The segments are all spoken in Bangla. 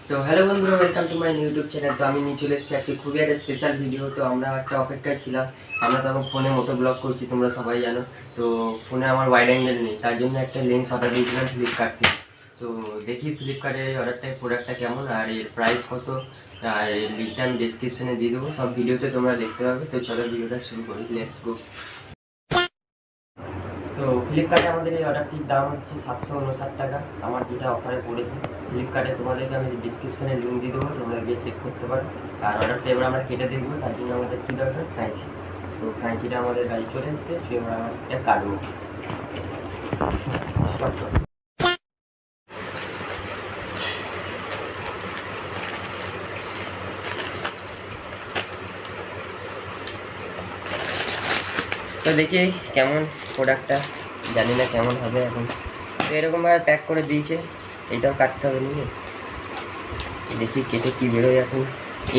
তো হ্যালো বন্ধুরা, welcome to my YouTube channel. তো আমি নিয়ে চলে এসেছি আজকে খুবই একটা স্পেশাল ভিডিও। তো আমরা একটা অপেক্ষায় ছিলাম। আমরা তখন ফোনে মোটো ব্লগ করছি, তোমরা সবাই জানো। তো ফোনে আমার ওয়াইড অ্যাঙ্গেল নেই, তার জন্য একটা লেন্স অর্ডার দিয়েছিলাম ফ্লিপকার্ট থেকে। তো দেখি ফ্লিপকার্টের অর্ডারটা প্রোডাক্টটা কেমন আর এর প্রাইস কত, আর এর লিঙ্কটা আমি ডিসক্রিপশনে দিয়ে দেবো। সব ভিডিওতে তোমরা দেখতে পাবে। তো চলো ভিডিওটা শুরু করি, লেটস গো। তো ফ্লিপকার্টে আমাদের এই অর্ডারটির দাম হচ্ছে 759 টাকা, আমার যেটা অফারে পড়েছে। ফ্লিপকার্টে তোমাদেরকে আমি ডিসক্রিপশনে লিঙ্ক দিয়ে দেবো, তোমরা গিয়ে চেক করতে পারো। আর অর্ডারটা এবার আমরা কেটে দেখবো, তার জন্য আমাদের কী দরকার, কাঁচি। তো কাঁচিটা আমাদের গাড়ি চলে এসেছে, এবার আমরা এটা কাটবো। তো দেখি কেমন প্রোডাক্টটা, জানি না কেমন হবে এখন। তো এরকমভাবে প্যাক করে দিয়েছে, এইটাও কাটতে হবে নিয়ে। দেখি কেটে কী বেরোয় এখন।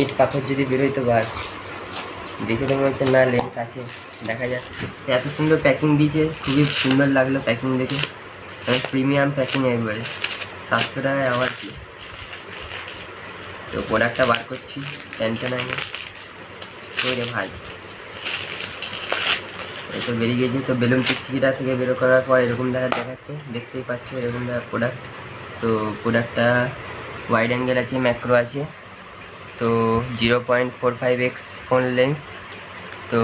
ইট পাথর যদি বেরোয় তো বাস। দেখে তো মনে হচ্ছে না লেন্স আছে, দেখা যাক। এত সুন্দর প্যাকিং দিয়েছে, খুবই সুন্দর লাগলো প্যাকিং দেখে। প্রিমিয়াম প্যাকিং একবারে 700 টাকায় আবার কি। তো প্রোডাক্টটা বার করছি, টেনশন আগে ওই রে ভাই। এই তো বেরিয়ে গেছি। তো বেলুন চিকচিকিটা থেকে বেরো করার পর এরকম দেখা দেখাচ্ছে, দেখতেই পাচ্ছ এরকম দেখা প্রোডাক্ট। তো প্রোডাক্টটা ওয়াইড অ্যাঙ্গেল আছে, ম্যাক্রো আছে। তো 0.45x ফোন লেন্স। তো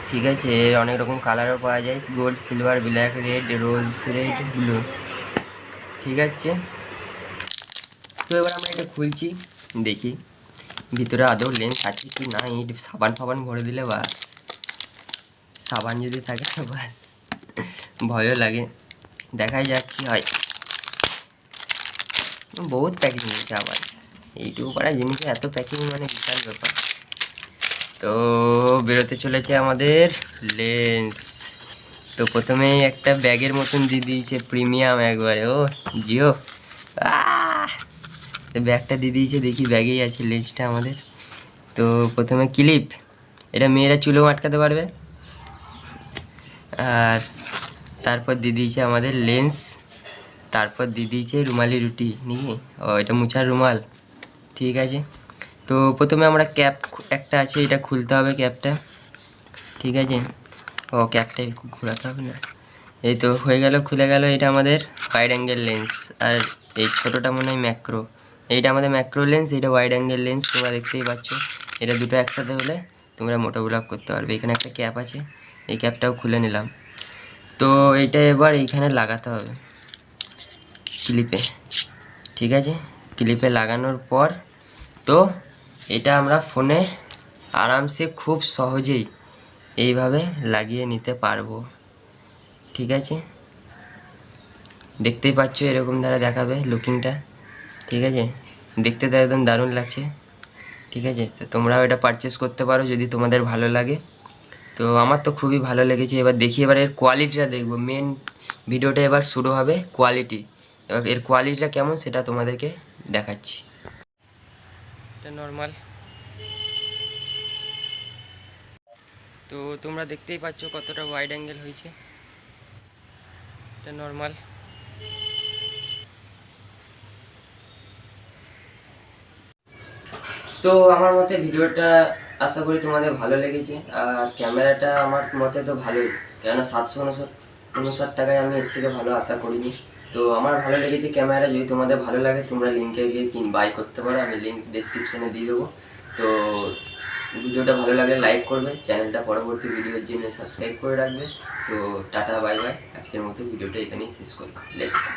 ঠিক আছে, এর অনেক রকম কালারও পাওয়া যায়, গোল্ড, সিলভার, ব্ল্যাক, রেড, রোজ রেড, ব্লু। ঠিক আছে, তো এবার আমরা এটা খুলছি, দেখি ভিতরে আদৌ লেন্স আছে কি না। ইট সাবান ফাবান ভরে দিলে বাস, সাবান যদি থাকে তো বাস ভয়ও লাগে। দেখাই যাক কি হয়। বহুত প্যাকিং হয়েছে আবার, এইটুকু পারা জিনিসে এত প্যাকিং মানে বিশাল ব্যাপার। তো বেরোতে চলেছে আমাদের লেন্স। তো প্রথমেই একটা ব্যাগের মতন দিয়ে দিয়েছে, প্রিমিয়াম একবারে। ও জিও, ব্যাগটা দিয়ে দিয়েছে, দেখি ব্যাগেই আছে লেন্সটা আমাদের। তো প্রথমে ক্লিপ, এটা মেয়েরা চুলেও আটকাতে পারবে। আর তারপর দিয়ে দিয়েছে আমাদের লেন্স, তারপর দিয়ে দিয়েছে রুমালি রুটি নিয়ে, ও এটা মুছার রুমাল। ঠিক আছে, তো প্রথমে আমরা ক্যাপ একটা আছে, এটা খুলতে হবে ক্যাপটা। ঠিক আছে, ও ক্যাপটাই ঘোরাতে হবে না। এই তো হয়ে গেল, খুলে গেল। এটা আমাদের ওয়াইড অ্যাঙ্গেল লেন্স, আর এই ছোটোটা মনে হয় ম্যাক্রো। এইটা আমাদের ম্যাক্রো লেন্স, এইটা ওয়াইড অ্যাঙ্গেল লেন্স। তোমরা দেখতেই পাচ্ছ, এটা দুটো একসাথে হলে তোমরা মোটো ব্লগ করতে পারবে। এখানে একটা ক্যাপ আছে, এই ক্যাপটাও খুলে নিলাম। তো এইটা এবার এইখানে লাগাতে হবে ক্লিপে। ঠিক আছে, ক্লিপে লাগানোর পর তো এটা আমরা ফোনে আরামসে খুব সহজেই এইভাবে লাগিয়ে নিতে পারবো। ঠিক আছে, দেখতেই পাচ্ছ এরকম দ্বারা দেখাবে লুকিংটা। ঠিক আছে, দেখতে তো একদম দারুণ লাগছে। ঠিক আছে, তো তোমরাও এটা পারচেস করতে পারো যদি তোমাদের ভালো লাগে। তো আমার তো খুবই ভালো লেগেছে। এবার দেখি, এবার এর কোয়ালিটিটা দেখবো। মেন ভিডিওটা এবার শুরু হবে কোয়ালিটি। এবার এর কোয়ালিটিটা কেমন সেটা তোমাদেরকে দেখাচ্ছি। এটা নর্মাল। তো তোমরা দেখতেই পাচ্ছ কতটা ওয়াইড অ্যাঙ্গেল হয়েছে। এটা নর্মাল। তো আমার মতে ভিডিওটা আশা করি তোমাদের ভালো লেগেছে। আর ক্যামেরাটা আমার মতে তো ভালোই, কেননা 759 টাকায় আমি এর থেকে ভালো আশা করিনি। তো আমার ভালো লেগেছে ক্যামেরা। যদি তোমাদের ভালো লাগে তোমরা লিঙ্কে গিয়ে বাই করতে পারো, আমি লিঙ্ক ডেসক্রিপশনে দিয়ে দেবো। তো ভিডিওটা ভালো লাগলে লাইক করবে, চ্যানেলটা পরবর্তী ভিডিওর জন্য সাবস্ক্রাইব করে রাখবে। তো টাটা, বাই বাই। আজকের মতো ভিডিওটা এখানেই শেষ করলাম। Let's go.